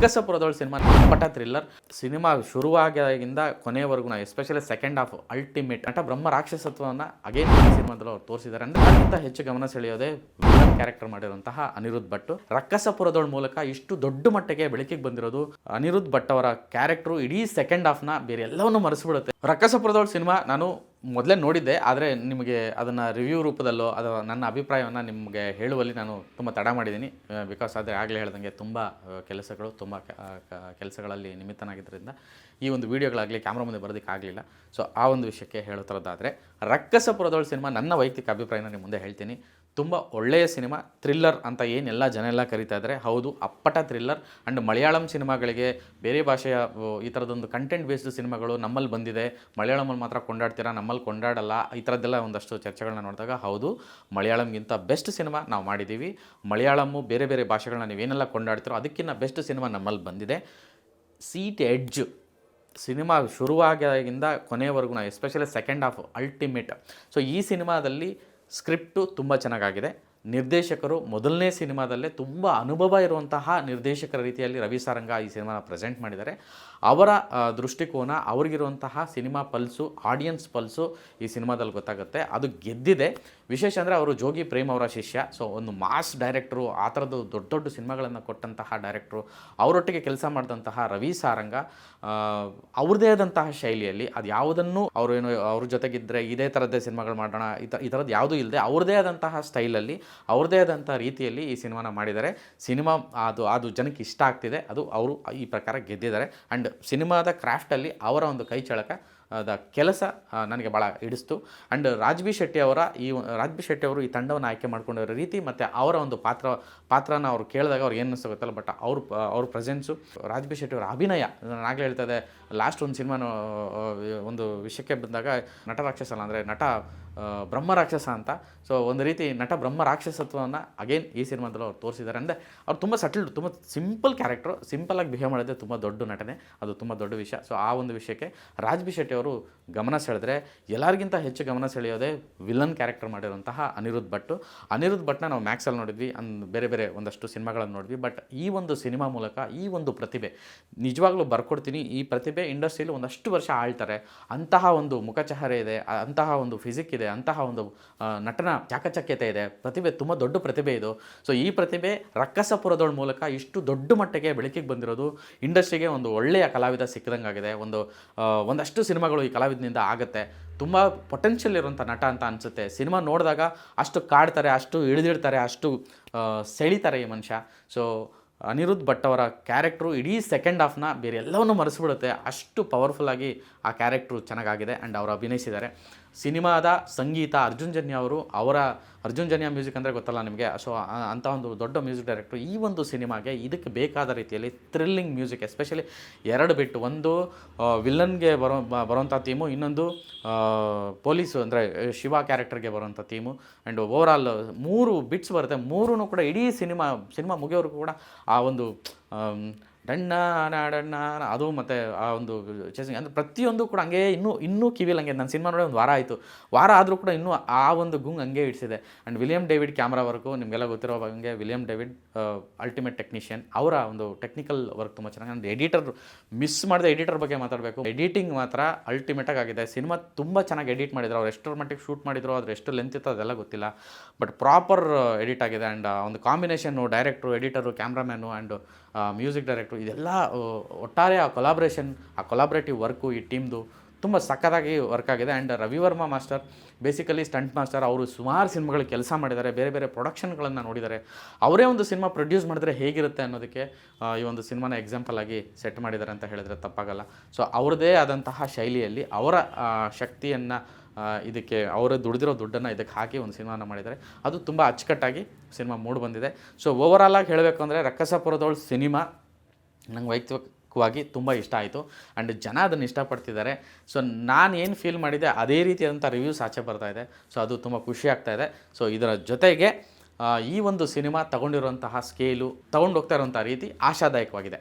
ರಕ್ಕಸಪುರದೊಳ cinema ಪಟ thriller cinema ಶುರುವಾಗಿಂದ ಕೊನೆಯವರೆಗೂ especially second half ultimate ನಟ ಬ್ರಹ್ಮ ರಾಕ್ಷಸತ್ವವನ್ನು ಅಗೇನ್ ಈ ಸಿನಿಮಾದಲ್ಲಿ ಅವ್ರು ತೋರಿಸಿದ್ದಾರೆ. ಅಂದರೆ ಅದಕ್ಕಿಂತ ಹೆಚ್ಚು ಗಮನ ಸೆಳೆಯೋದೇ ವಿಲನ್ ಕ್ಯಾರೆಕ್ಟರ್ ಮಾಡಿರುವಂತಹ ಅನಿರುದ್ಧ್ ಭಟ್. ರಕ್ಕಸಪುರದೊಳ ಮೂಲಕ ಇಷ್ಟು ದೊಡ್ಡ ಮಟ್ಟಿಗೆ ಬೆಳಕಿಗೆ ಬಂದಿರೋದು ಅನಿರುದ್ಧ್ ಭಟ್ ಅವರ ಕ್ಯಾರೆಕ್ಟರು ಇಡೀ ಸೆಕೆಂಡ್ ಹಾಫ್ನ ಬೇರೆ ಎಲ್ಲವನ್ನೂ ಮರೆಸಿಬಿಡುತ್ತೆ. ರಕ್ಕಸಪುರದೊಳ ಸಿನಿಮಾ ನಾನು ಮೊದಲೇ ನೋಡಿದ್ದೆ, ಆದರೆ ನಿಮಗೆ ಅದನ್ನು ರಿವ್ಯೂ ರೂಪದಲ್ಲೋ ಅಥವಾ ನನ್ನ ಅಭಿಪ್ರಾಯವನ್ನು ನಿಮಗೆ ಹೇಳುವಲ್ಲಿ ನಾನು ತುಂಬ ತಡ ಮಾಡಿದ್ದೀನಿ. ಬಿಕಾಸ್ ಅದೇ ಆಗಲೇ ಹೇಳ್ದಂಗೆ ತುಂಬ ಕೆಲಸಗಳಲ್ಲಿ ನಿಮಿತ್ತನಾಗಿದ್ದರಿಂದ ಈ ಒಂದು ವೀಡಿಯೋಗಳಾಗಲಿ ಕ್ಯಾಮ್ರಾ ಮುಂದೆ ಬರೋದಕ್ಕಾಗಲಿಲ್ಲ. ಸೊ ಆ ಒಂದು ವಿಷಯಕ್ಕೆ ಹೇಳೋ ಥರದ್ದಾದರೆ ರಕ್ಕಸಪುರದೊಳ ಸಿನಿಮಾ ನನ್ನ ವೈಯಕ್ತಿಕ ಅಭಿಪ್ರಾಯನ ನಿಮ್ಮ ಮುಂದೆ ಹೇಳ್ತೀನಿ. ತುಂಬ ಒಳ್ಳೆಯ ಸಿನಿಮಾ, ಥ್ರಿಲ್ಲರ್ ಅಂತ ಏನೆಲ್ಲ ಜನ ಎಲ್ಲ ಕರೀತಾ ಇದ್ದಾರೆ, ಹೌದು ಅಪ್ಪಟ ಥ್ರಿಲ್ಲರ್. ಆ್ಯಂಡ್ ಮಲಯಾಳಂ ಸಿನಿಮಾಗಳಿಗೆ ಬೇರೆ ಭಾಷೆಯ ಈ ಥರದೊಂದು ಕಂಟೆಂಟ್ ಬೇಸ್ಡ್ ಸಿನಿಮಾಗಳು ನಮ್ಮಲ್ಲಿ ಬಂದಿದೆ, ಮಲಯಾಳಮಲ್ಲಿ ಮಾತ್ರ ಕೊಂಡಾಡ್ತೀರಾ, ನಮ್ಮಲ್ಲಿ ಕೊಂಡಾಡಲ್ಲ, ಈ ಥರದ್ದೆಲ್ಲ ಒಂದಷ್ಟು ಚರ್ಚೆಗಳನ್ನ ನೋಡಿದಾಗ ಹೌದು ಮಲಯಾಳಂಗಿಂತ ಬೆಸ್ಟ್ ಸಿನಿಮಾ ನಾವು ಮಾಡಿದ್ದೀವಿ. ಮಲಯಾಳಮ್ಮು ಬೇರೆ ಬೇರೆ ಭಾಷೆಗಳನ್ನ ನೀವೇನೆಲ್ಲ ಕೊಂಡಾಡ್ತೀರೋ ಅದಕ್ಕಿಂತ ಬೆಸ್ಟ್ ಸಿನಿಮಾ ನಮ್ಮಲ್ಲಿ ಬಂದಿದೆ. ಸೀಟ್ ಎಡ್ಜ್ ಸಿನಿಮಾ ಶುರುವಾಗಿಂದ ಕೊನೆಯವರೆಗೂ especially second half ultimate. So ಈ ಸಿನಿಮಾದಲ್ಲಿ ಸ್ಕ್ರಿಪ್ಟು ತುಂಬ ಚೆನ್ನಾಗಿದೆ. ನಿರ್ದೇಶಕರು ಮೊದಲನೇ ಸಿನಿಮಾದಲ್ಲೇ ತುಂಬ ಅನುಭವ ಇರುವಂತಹ ನಿರ್ದೇಶಕರ ರೀತಿಯಲ್ಲಿ ರವಿ ಸಾರಂಗ ಈ ಸಿನಿಮಾನ ಪ್ರೆಸೆಂಟ್ ಮಾಡಿದ್ದಾರೆ. ಅವರ ದೃಷ್ಟಿಕೋನ, ಅವ್ರಿಗಿರುವಂತಹ ಸಿನಿಮಾ ಪಲ್ಸು, ಆಡಿಯನ್ಸ್ ಪಲ್ಸು ಈ ಸಿನಿಮಾದಲ್ಲಿ ಗೊತ್ತಾಗುತ್ತೆ. ಅದು ಗೆದ್ದಿದೆ. ವಿಶೇಷ ಅಂದರೆ ಅವರು ಜೋಗಿ ಪ್ರೇಮ್ ಅವರ ಶಿಷ್ಯ. ಸೊ ಒಂದು ಮಾಸ್ ಡೈರೆಕ್ಟ್ರು, ಆ ಥರದ್ದು ದೊಡ್ಡ ದೊಡ್ಡ ಸಿನಿಮಾಗಳನ್ನು ಕೊಟ್ಟಂತಹ ಡೈರೆಕ್ಟ್ರು, ಅವರೊಟ್ಟಿಗೆ ಕೆಲಸ ಮಾಡಿದಂತಹ ರವಿ ಸಾರಂಗ ಅವ್ರದ್ದೇ ಆದಂತಹ ಶೈಲಿಯಲ್ಲಿ ಅದು ಯಾವುದನ್ನು ಅವರು ಏನು ಅವ್ರ ಜೊತೆಗಿದ್ದರೆ ಇದೇ ಥರದ್ದೇ ಸಿನಿಮಾಗಳು ಮಾಡೋಣ ಈ ಥರದ್ದು ಯಾವುದೂ ಇಲ್ಲದೆ ಅವ್ರದ್ದೇ ಆದಂತಹ ಸ್ಟೈಲಲ್ಲಿ ಅವ್ರದ್ದೇ ಆದಂಥ ರೀತಿಯಲ್ಲಿ ಈ ಸಿನಿಮಾನ ಮಾಡಿದ್ದಾರೆ. ಸಿನಿಮಾ ಅದು ಜನಕ್ಕೆ ಇಷ್ಟ ಆಗ್ತಿದೆ. ಅದು ಅವರು ಈ ಪ್ರಕಾರ ಗೆದ್ದಿದ್ದಾರೆ. ಆ್ಯಂಡ್ ಸಿನಿಮಾದ ಕ್ರಾಫ್ಟಲ್ಲಿ ಅವರ ಒಂದು ಕೈ ಚಳಕ ಕೆಲಸ ನನಗೆ ಭಾಳ ಹಿಡಿಸ್ತು. ಆ್ಯಂಡ್ ರಾಜ್ ಬಿ ಶೆಟ್ಟಿ ಅವರು ಈ ತಂಡವನ್ನು ಆಯ್ಕೆ ಮಾಡ್ಕೊಂಡಿರೋ ರೀತಿ ಮತ್ತು ಅವರ ಒಂದು ಪಾತ್ರನ ಅವ್ರು ಕೇಳಿದಾಗ ಅವ್ರಿಗೆ ಏನು ಅನ್ನಿಸ್ತಾ ಗೊತ್ತಲ್ಲ, ಬಟ್ ಅವ್ರ ಪ್ರೆಸೆನ್ಸು, ರಾಜ್ ಬಿ ಶೆಟ್ಟಿ ಅವರ ಅಭಿನಯ, ನಾನು ಆಗಲೇ ಹೇಳ್ತಾ ಇದ್ದೆ, ಲಾಸ್ಟ್ ಒಂದು ಸಿನಿಮಾನ ಒಂದು ವಿಷಯಕ್ಕೆ ಬಂದಾಗ ನಟ ರಾಕ್ಷಸ ಅಲ್ಲ, ಅಂದರೆ ನಟ ಬ್ರಹ್ಮ ರಾಕ್ಷಸ ಅಂತ. ಸೊ ಒಂದು ರೀತಿ ನಟ ಬ್ರಹ್ಮ ರಾಕ್ಷಸತ್ವವನ್ನು ಅಗೇನ್ ಈ ಸಿನಿಮಾದಲ್ಲಿ ಅವ್ರು ತೋರಿಸಿದ್ದಾರೆ. ಅಂದರೆ ಅವ್ರು ತುಂಬ ಸಟಲ್, ತುಂಬ ಸಿಂಪಲ್ ಕ್ಯಾರೆಕ್ಟ್ರು, ಸಿಂಪಲಾಗಿ ಬಿಹೇವ್ ಮಾಡಿದ್ರೆ ತುಂಬ ದೊಡ್ಡ ನಟನೆ, ಅದು ತುಂಬ ದೊಡ್ಡ ವಿಷಯ. ಸೊ ಆ ಒಂದು ವಿಷಯಕ್ಕೆ ರಾಜ್ ಬಿ ಶೆಟ್ಟಿ ಅವರು ಗಮನ ಸೆಳೆದ್ರೆ ಎಲ್ಲರಿಗಿಂತ ಹೆಚ್ಚು ಗಮನ ಸೆಳೆಯೋದೇ ವಿಲನ್ ಕ್ಯಾರೆಕ್ಟರ್ ಮಾಡಿರುವಂತಹ ಅನಿರುದ್ಧ್ ಭಟ್ನ ನಾವು ಮ್ಯಾಕ್ಸಲ್ಲಿ ನೋಡಿದ್ವಿ, ಬೇರೆ ಬೇರೆ ಒಂದಷ್ಟು ಸಿನಿಮಾಗಳನ್ನು ನೋಡಿದ್ವಿ. ಬಟ್ ಈ ಒಂದು ಸಿನಿಮಾ ಮೂಲಕ ಈ ಒಂದು ಪ್ರತಿಭೆ, ನಿಜವಾಗ್ಲೂ ಬರ್ಕೊಡ್ತೀನಿ, ಈ ಪ್ರತಿಭೆ ಇಂಡಸ್ಟ್ರಿಯಲ್ಲಿ ಒಂದಷ್ಟು ವರ್ಷ ಆಳ್ತಾರೆ, ಅಂತಹ ಒಂದು ಮುಖಚಹರೆ ಇದೆ, ಅಂತಹ ಒಂದು ಫಿಸಿಕ್ ಇದೆ, ಅಂತಹ ಒಂದು ನಟನ ಚಾಕಚಕ್ಯತೆ ಇದೆ, ಪ್ರತಿಭೆ ತುಂಬ ದೊಡ್ಡ ಪ್ರತಿಭೆ ಇದು. ಸೊ ಈ ಪ್ರತಿಭೆ ರಕ್ಕಸಪುರದೊಳ ಮೂಲಕ ಇಷ್ಟು ದೊಡ್ಡ ಮಟ್ಟಿಗೆ ಬೆಳಕಿಗೆ ಬಂದಿರೋದು ಇಂಡಸ್ಟ್ರಿಗೆ ಒಂದು ಒಳ್ಳೆಯ ಕಲಾವಿದ ಸಿಕ್ಕಿದಂಗಾಗಿದೆ. ಒಂದಷ್ಟು ಸಿನಿಮಾಗಳು ಈ ಕಲಾವಿದನಿಂದ ಆಗುತ್ತೆ. ತುಂಬ ಪೊಟೆನ್ಷಿಯಲ್ ಇರುವಂಥ ನಟ ಅಂತ ಅನಿಸುತ್ತೆ. ಸಿನಿಮಾ ನೋಡಿದಾಗ ಅಷ್ಟು ಕಾಡ್ತಾರೆ, ಅಷ್ಟು ಇಳಿದಿಡ್ತಾರೆ, ಅಷ್ಟು ಸೆಳೀತಾರೆ ಈ ಮನುಷ್ಯ. ಸೊ ಅನಿರುದ್ಧ್ ಭಟ್ ಅವರ ಕ್ಯಾರೆಕ್ಟ್ರು ಇಡೀ ಸೆಕೆಂಡ್ ಹಾಫ್ನ ಬೇರೆ ಎಲ್ಲವನ್ನೂ ಮರೆಸಿಬಿಡುತ್ತೆ. ಅಷ್ಟು ಪವರ್ಫುಲ್ಲಾಗಿ ಆ ಕ್ಯಾರೆಕ್ಟ್ರು ಚೆನ್ನಾಗಿದೆ ಆ್ಯಂಡ್ ಅವರು ಅಭಿನಯಿಸಿದ್ದಾರೆ. ಸಿನಿಮಾದ ಸಂಗೀತ ಅರ್ಜುನ್ ಜನ್ಯ ಮ್ಯೂಸಿಕ್ ಅಂದರೆ ಗೊತ್ತಲ್ಲ ನಿಮಗೆ. ಸೊ ಅಂಥ ಒಂದು ದೊಡ್ಡ ಮ್ಯೂಸಿಕ್ ಡೈರೆಕ್ಟ್ರು ಈ ಒಂದು ಸಿನಿಮಾಗೆ ಇದಕ್ಕೆ ಬೇಕಾದ ರೀತಿಯಲ್ಲಿ ಥ್ರಿಲ್ಲಿಂಗ್ ಮ್ಯೂಸಿಕ್, ಎಸ್ಪೆಷಲಿ ಎರಡು ಬಿಟ್ಟು, ಒಂದು ವಿಲನ್ಗೆ ಬರೋಂಥ ಥೀಮು, ಇನ್ನೊಂದು ಪೊಲೀಸು ಅಂದರೆ ಶಿವ ಕ್ಯಾರೆಕ್ಟರ್ಗೆ ಬರೋಂಥ ಥೀಮು, ಆ್ಯಂಡ್ ಓವರಾಲ್ 3 ಬಿಟ್ಸ್ ಬರುತ್ತೆ. ಮೂರೂ ಕೂಡ ಇಡೀ ಸಿನಿಮಾ ಮುಗಿಯೋವರೆಗೂ ಕೂಡ ಆ ಒಂದು ಡಣ್ಣ ಅದು ಮತ್ತು ಆ ಒಂದು ಚೇಸಿಂಗ್ ಅಂದರೆ ಪ್ರತಿಯೊಂದು ಕೂಡ ಹಂಗೆ ಇನ್ನೂ ಕಿವಿಲ್ ಹಂಗೆ. ನಾನು ಸಿನಿಮಾ ನೋಡಿ ಒಂದು ವಾರ ಆದರೂ ಕೂಡ ಇನ್ನೂ ಆ ಒಂದು ಗುಂಗ್ ಹಂಗೆ ಇಡಿಸಿದೆ. And William David camera work ನಿಮಗೆಲ್ಲ ಗೊತ್ತಿರೋ ಹಾಗೆ, ವಿಲಿಯಮ್ ಡೇವಿಡ್ ಅಲ್ಟಿಮೇಟ್ ಟೆಕ್ನಿಷಿಯನ್, ಅವರ ಒಂದು ಟೆಕ್ನಿಕಲ್ ವರ್ಕ್ ತುಂಬ ಚೆನ್ನಾಗಿ. ಅಂದರೆ ಎಡಿಟರ್ ಮಿಸ್ ಮಾಡಿದೆ, ಎಡಿಟರ್ ಬಗ್ಗೆ ಮಾತಾಡಬೇಕು. ಎಡಿಟಿಂಗ್ ಮಾತ್ರ ಅಲ್ಟಿಮೇಟಾಗಿ ಆಗಿದೆ. ಸಿನಿಮಾ ತುಂಬ ಚೆನ್ನಾಗಿ ಎಡಿಟ್ ಮಾಡಿದ್ರು. ಅವ್ರು ಎಷ್ಟರ ಮಟ್ಟಿಗೆ ಶೂಟ್ ಮಾಡಿದ್ರು, ಅದ್ರ ಎಷ್ಟು ಲೆಂತ್ ಇತ್ತು ಅದೆಲ್ಲ ಗೊತ್ತಿಲ್ಲ, ಬಟ್ ಪ್ರಾಪರ್ ಎಡಿಟ್ ಆಗಿದೆ. ಆ್ಯಂಡ್ ಒಂದು combination director, editor, cameraman and music director, ಇದೆಲ್ಲ ಒಟ್ಟಾರೆ ಆ ಕೊಲಾಬ್ರೇಟಿವ್ ವರ್ಕು ಈ ಟೀಮ್ದು ತುಂಬ ಸಖತ್ತಾಗಿ ವರ್ಕ್ ಆಗಿದೆ. And Ravi Varma master basically stunt master. ಅವರು ಸುಮಾರು ಸಿನಿಮಾಗಳು ಕೆಲಸ ಮಾಡಿದ್ದಾರೆ, ಬೇರೆ ಬೇರೆ ಪ್ರೊಡಕ್ಷನ್ಗಳನ್ನು ನೋಡಿದ್ದಾರೆ. ಅವರೇ ಒಂದು ಸಿನಿಮಾ ಪ್ರೊಡ್ಯೂಸ್ ಮಾಡಿದ್ರೆ ಹೇಗಿರುತ್ತೆ ಅನ್ನೋದಕ್ಕೆ ಈ ಒಂದು ಸಿನಿಮಾನ ಎಕ್ಸಾಂಪಲ್ ಆಗಿ ಸೆಟ್ ಮಾಡಿದ್ದಾರೆ ಅಂತ ಹೇಳಿದರೆ ತಪ್ಪಾಗಲ್ಲ. ಸೊ ಅವ್ರದ್ದೇ ಆದಂತಹ ಶೈಲಿಯಲ್ಲಿ ಅವರ ಶಕ್ತಿಯನ್ನು ಇದಕ್ಕೆ ಅವರು ದುಡಿದಿರೋ ದುಡ್ಡನ್ನು ಇದಕ್ಕೆ ಹಾಕಿ ಒಂದು ಸಿನಿಮಾನ ಮಾಡಿದ್ದಾರೆ. ಅದು ತುಂಬ ಅಚ್ಚುಕಟ್ಟಾಗಿ ಸಿನಿಮಾ ಮೂಡಿ ಬಂದಿದೆ. ಸೊ ಓವರಾಲಾಗಿ ಹೇಳಬೇಕು ಅಂದರೆ ರಕ್ಕಸಪುರದೊಳ ಸಿನಿಮಾ ನಂಗೆ ವೈಯಕ್ತಿಕವಾಗಿ ತುಂಬ ಇಷ್ಟ ಆಯಿತು. ಆ್ಯಂಡ್ ಜನ ಅದನ್ನು ಇಷ್ಟಪಡ್ತಿದ್ದಾರೆ. ಸೊ ನಾನು ಏನು ಫೀಲ್ ಮಾಡಿದೆ ಅದೇ ರೀತಿಯಾದಂಥ ರಿವ್ಯೂಸ್ ಆಚೆ ಬರ್ತಾಯಿದೆ. ಸೊ ಅದು ತುಂಬ ಖುಷಿ ಆಗ್ತಾಯಿದೆ. ಸೊ ಇದರ ಜೊತೆಗೆ ಈ ಒಂದು ಸಿನಿಮಾ ತಗೊಂಡಿರುವಂತಹ ಸ್ಕೇಲು, ತಗೊಂಡು ಹೋಗ್ತಾ ಇರುವಂಥ ರೀತಿ ಆಶಾದಾಯಕವಾಗಿದೆ.